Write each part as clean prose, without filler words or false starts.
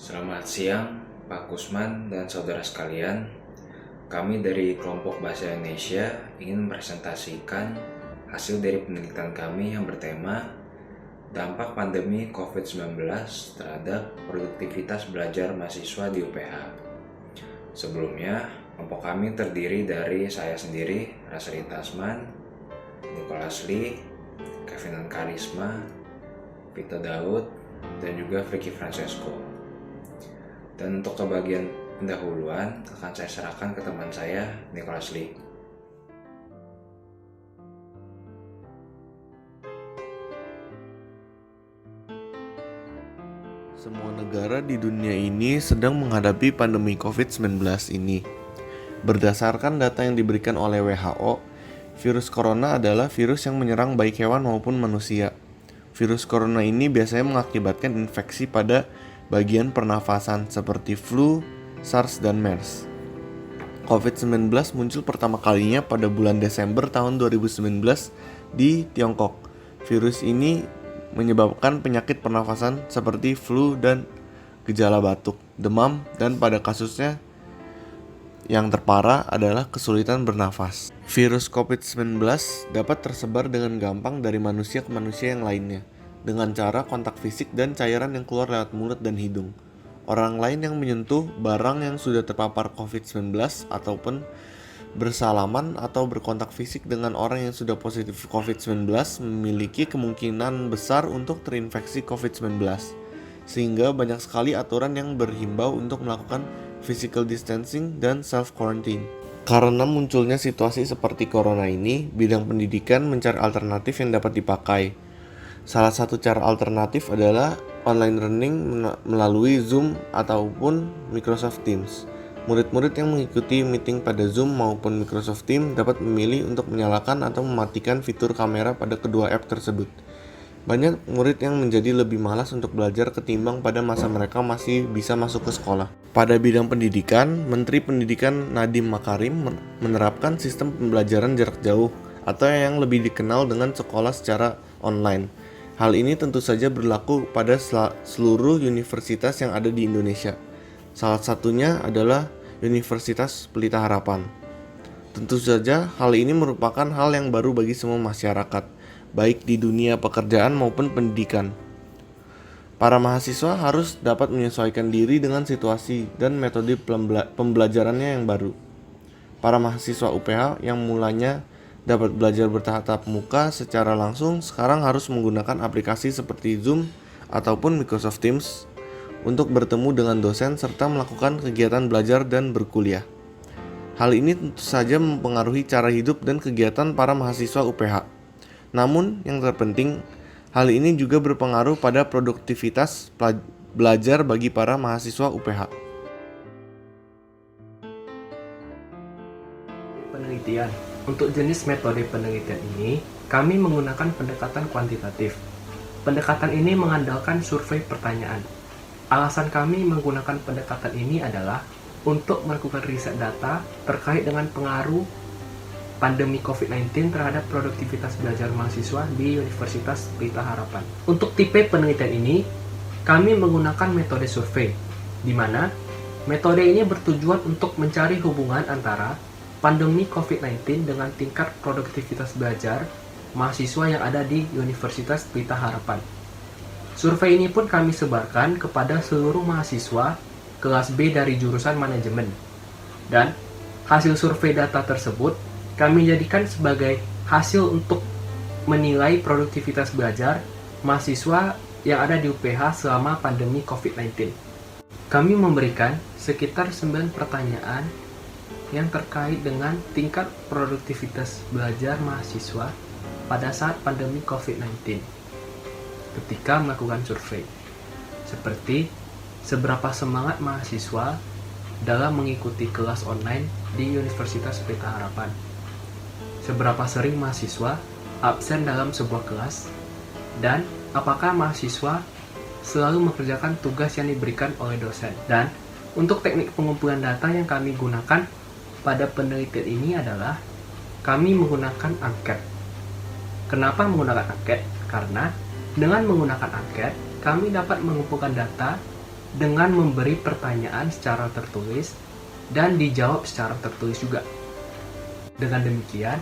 Selamat siang, Pak Kusman dan saudara sekalian. Kami dari kelompok Bahasa Indonesia ingin mempresentasikan hasil dari penelitian kami yang bertema dampak pandemi COVID-19 terhadap produktivitas belajar mahasiswa di UPH. Sebelumnya, kelompok kami terdiri dari saya sendiri, Rasri Tasman, Nicholas Lee, Kevin Karisma, Vito Daud, dan juga Vicky Francesco. Dan untuk kebagian pendahuluan akan saya serahkan ke teman saya, Nicholas Lee. Semua negara di dunia ini sedang menghadapi pandemi COVID-19 ini. Berdasarkan data yang diberikan oleh WHO, virus corona adalah virus yang menyerang baik hewan maupun manusia. Virus corona ini biasanya mengakibatkan infeksi pada bagian pernafasan seperti flu, SARS, dan MERS. COVID-19 muncul pertama kalinya pada bulan Desember tahun 2019 di Tiongkok. Virus ini menyebabkan penyakit pernafasan seperti flu dan gejala batuk, demam, dan pada kasusnya yang terparah adalah kesulitan bernafas. Virus COVID-19 dapat tersebar dengan gampang dari manusia ke manusia yang lainnya dengan cara kontak fisik dan cairan yang keluar lewat mulut dan hidung. Orang lain yang menyentuh barang yang sudah terpapar COVID-19 ataupun bersalaman atau berkontak fisik dengan orang yang sudah positif COVID-19 memiliki kemungkinan besar untuk terinfeksi COVID-19. Sehingga banyak sekali aturan yang berhimbau untuk melakukan physical distancing dan self-quarantine. Karena munculnya situasi seperti corona ini, bidang pendidikan mencari alternatif yang dapat dipakai. Salah satu cara alternatif adalah online learning melalui Zoom ataupun Microsoft Teams. Murid-murid yang mengikuti meeting pada Zoom maupun Microsoft Teams dapat memilih untuk menyalakan atau mematikan fitur kamera pada kedua app tersebut. Banyak murid yang menjadi lebih malas untuk belajar ketimbang pada masa mereka masih bisa masuk ke sekolah. Pada bidang pendidikan, Menteri Pendidikan Nadiem Makarim menerapkan sistem pembelajaran jarak jauh atau yang lebih dikenal dengan sekolah secara online. Hal ini tentu saja berlaku pada seluruh universitas yang ada di Indonesia. Salah satunya adalah Universitas Pelita Harapan. Tentu saja hal ini merupakan hal yang baru bagi semua masyarakat, baik di dunia pekerjaan maupun pendidikan. Para mahasiswa harus dapat menyesuaikan diri dengan situasi dan metode pembelajarannya yang baru. Para mahasiswa UPH yang mulanya dapat belajar bertatap muka secara langsung sekarang harus menggunakan aplikasi seperti Zoom ataupun Microsoft Teams untuk bertemu dengan dosen serta melakukan kegiatan belajar dan berkuliah. Hal ini tentu saja mempengaruhi cara hidup dan kegiatan para mahasiswa UPH. Namun, yang terpenting, hal ini juga berpengaruh pada produktivitas belajar bagi para mahasiswa UPH. Penelitian. Untuk jenis metode penelitian ini, kami menggunakan pendekatan kuantitatif. Pendekatan ini mengandalkan survei pertanyaan. Alasan kami menggunakan pendekatan ini adalah untuk melakukan riset data terkait dengan pengaruh pandemi COVID-19 terhadap produktivitas belajar mahasiswa di Universitas Pelita Harapan. Untuk tipe penelitian ini, kami menggunakan metode survei, di mana metode ini bertujuan untuk mencari hubungan antara pandemi COVID-19 dengan tingkat produktivitas belajar mahasiswa yang ada di Universitas Pelita Harapan. Survei ini pun kami sebarkan kepada seluruh mahasiswa kelas B dari jurusan manajemen. Dan hasil survei data tersebut kami jadikan sebagai hasil untuk menilai produktivitas belajar mahasiswa yang ada di UPH selama pandemi COVID-19. Kami memberikan sekitar 9 pertanyaan yang terkait dengan tingkat produktivitas belajar mahasiswa pada saat pandemi COVID-19 ketika melakukan survei, seperti seberapa semangat mahasiswa dalam mengikuti kelas online di Universitas Pelita Harapan, seberapa sering mahasiswa absen dalam sebuah kelas, dan apakah mahasiswa selalu mengerjakan tugas yang diberikan oleh dosen. Dan untuk teknik pengumpulan data yang kami gunakan pada penelitian ini adalah kami menggunakan angket. Kenapa menggunakan angket? Karena dengan menggunakan angket, kami dapat mengumpulkan data dengan memberi pertanyaan secara tertulis dan dijawab secara tertulis juga. Dengan demikian,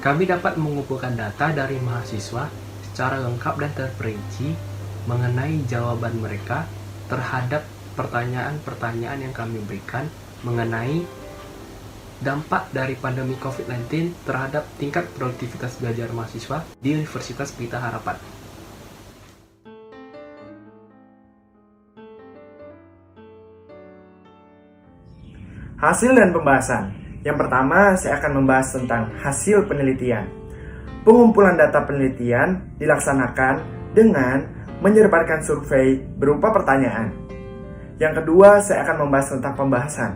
kami dapat mengumpulkan data dari mahasiswa secara lengkap dan terperinci mengenai jawaban mereka terhadap pertanyaan-pertanyaan yang kami berikan mengenai dampak dari pandemi COVID-19 terhadap tingkat produktivitas belajar mahasiswa di Universitas Pelita Harapan. Hasil dan pembahasan. Yang pertama, saya akan membahas tentang hasil penelitian. Pengumpulan data penelitian dilaksanakan dengan menyebarkan survei berupa pertanyaan. Yang kedua, saya akan membahas tentang pembahasan.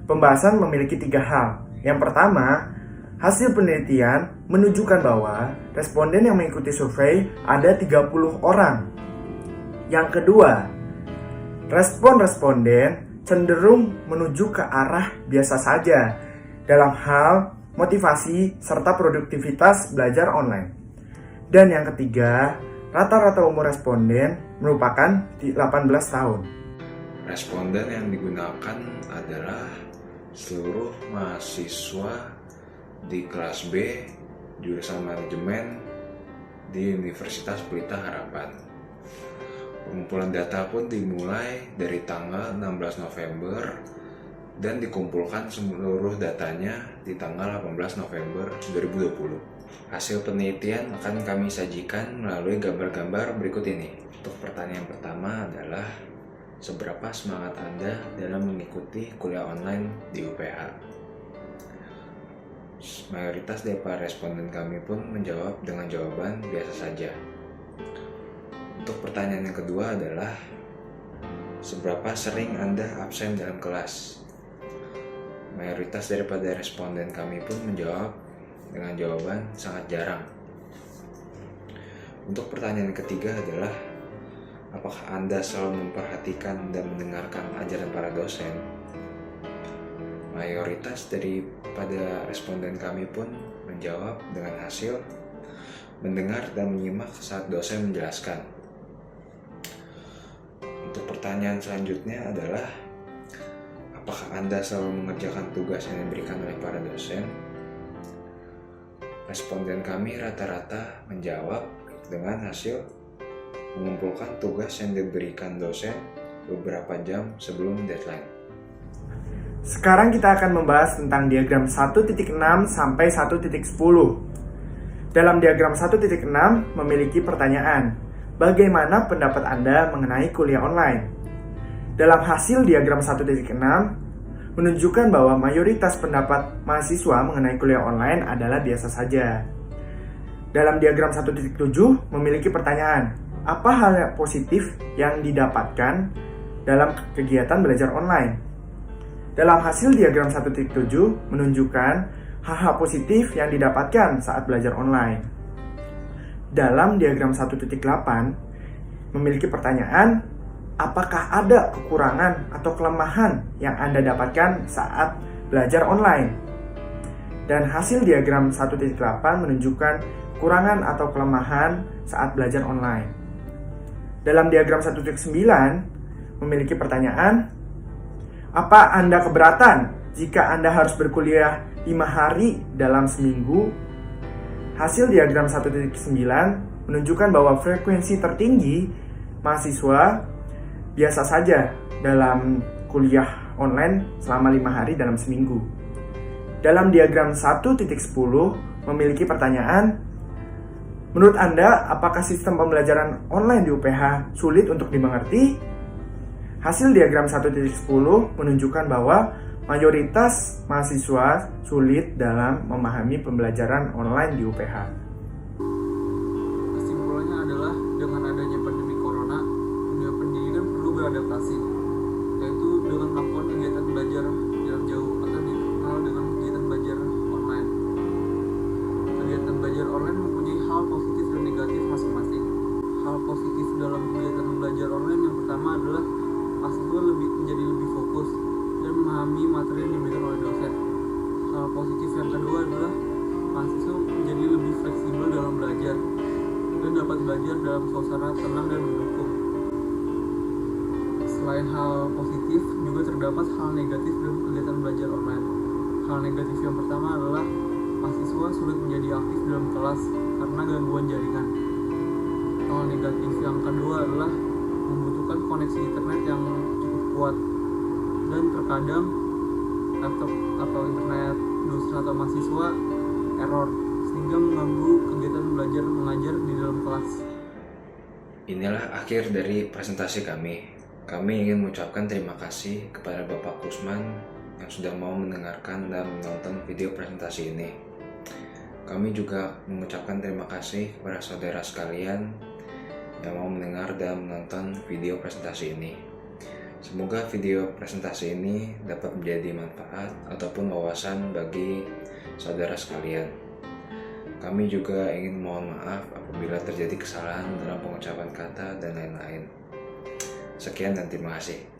Pembahasan memiliki 3 hal. Yang pertama, hasil penelitian menunjukkan bahwa responden yang mengikuti survei ada 30 orang. Yang kedua, respon responden cenderung menuju ke arah biasa saja dalam hal motivasi serta produktivitas belajar online. Dan yang ketiga, rata-rata umur responden merupakan 18 tahun. Responden yang digunakan adalah seluruh mahasiswa di kelas B jurusan manajemen di Universitas Pelita Harapan. Pengumpulan data pun dimulai dari tanggal 16 November dan dikumpulkan seluruh datanya di tanggal 18 November 2020. Hasil penelitian akan kami sajikan melalui gambar-gambar berikut ini. Untuk pertanyaan pertama adalah, seberapa semangat Anda dalam mengikuti kuliah online di UPH? Mayoritas dari para responden kami pun menjawab dengan jawaban biasa saja. Untuk pertanyaan yang kedua adalah, seberapa sering Anda absen dalam kelas? Mayoritas daripada responden kami pun menjawab dengan jawaban sangat jarang. Untuk pertanyaan ketiga adalah, apakah Anda selalu memperhatikan dan mendengarkan ajaran para dosen? Mayoritas daripada responden kami pun menjawab dengan hasil mendengar dan menyimak saat dosen menjelaskan. Untuk pertanyaan selanjutnya adalah, apakah Anda selalu mengerjakan tugas yang diberikan oleh para dosen? Responden kami rata-rata menjawab dengan hasil mengumpulkan tugas yang diberikan dosen beberapa jam sebelum deadline. Sekarang kita akan membahas tentang diagram 1.6 sampai 1.10. Dalam diagram 1.6 memiliki pertanyaan, bagaimana pendapat Anda mengenai kuliah online? Dalam hasil diagram 1.6 menunjukkan bahwa mayoritas pendapat mahasiswa mengenai kuliah online adalah biasa saja. Dalam diagram 1.7 memiliki pertanyaan, apa hal positif yang didapatkan dalam kegiatan belajar online? Dalam hasil diagram 1.7 menunjukkan hal-hal positif yang didapatkan saat belajar online. Dalam diagram 1.8 memiliki pertanyaan, apakah ada kekurangan atau kelemahan yang Anda dapatkan saat belajar online? Dan hasil diagram 1.8 menunjukkan kekurangan atau kelemahan saat belajar online. Dalam diagram 1.9 memiliki pertanyaan, apa Anda keberatan jika Anda harus berkuliah 5 hari dalam seminggu? Hasil diagram 1.9 menunjukkan bahwa frekuensi tertinggi mahasiswa biasa saja dalam kuliah online selama 5 hari dalam seminggu. Dalam diagram 1.10 memiliki pertanyaan, menurut Anda apakah sistem pembelajaran online di UPH sulit untuk dimengerti? Hasil diagram 1.10 menunjukkan bahwa mayoritas mahasiswa sulit dalam memahami pembelajaran online di UPH. Kesimpulannya adalah, dengan adanya pandemi corona, dunia pendidikan perlu beradaptasi, yaitu dengan melakukan kegiatan belajar jarak jauh atau dikenal dengan kegiatan belajar online. Kegiatan belajar online mempunyai hal positif dan negatif masing-masing. Hal positif dalam kegiatan belajar online yang pertama adalah mahasiswa menjadi lebih fokus dan memahami materi yang diberikan oleh dosen. Hal positif yang kedua adalah mahasiswa menjadi lebih fleksibel dalam belajar dan dapat belajar dalam suasana tenang dan mendukung. Selain hal positif, juga terdapat hal negatif dalam kegiatan belajar online. Hal negatif yang pertama adalah mahasiswa sulit menjadi aktif dalam kelas karena gangguan jaringan. Hal negatif yang kedua adalah membutuhkan koneksi internet yang cukup kuat, dan terkadang laptop atau internet dosen atau mahasiswa error sehingga mengganggu kegiatan belajar mengajar di dalam kelas. Inilah akhir dari presentasi kami. Kami ingin mengucapkan terima kasih kepada Bapak Kusman yang sudah mau mendengarkan dan menonton video presentasi ini. Kami juga mengucapkan terima kasih kepada saudara sekalian yang mau mendengar dan menonton video presentasi ini. Semoga video presentasi ini dapat menjadi manfaat ataupun wawasan bagi saudara sekalian. Kami juga ingin mohon maaf apabila terjadi kesalahan dalam pengucapan kata dan lain-lain. Sekian dan terima kasih.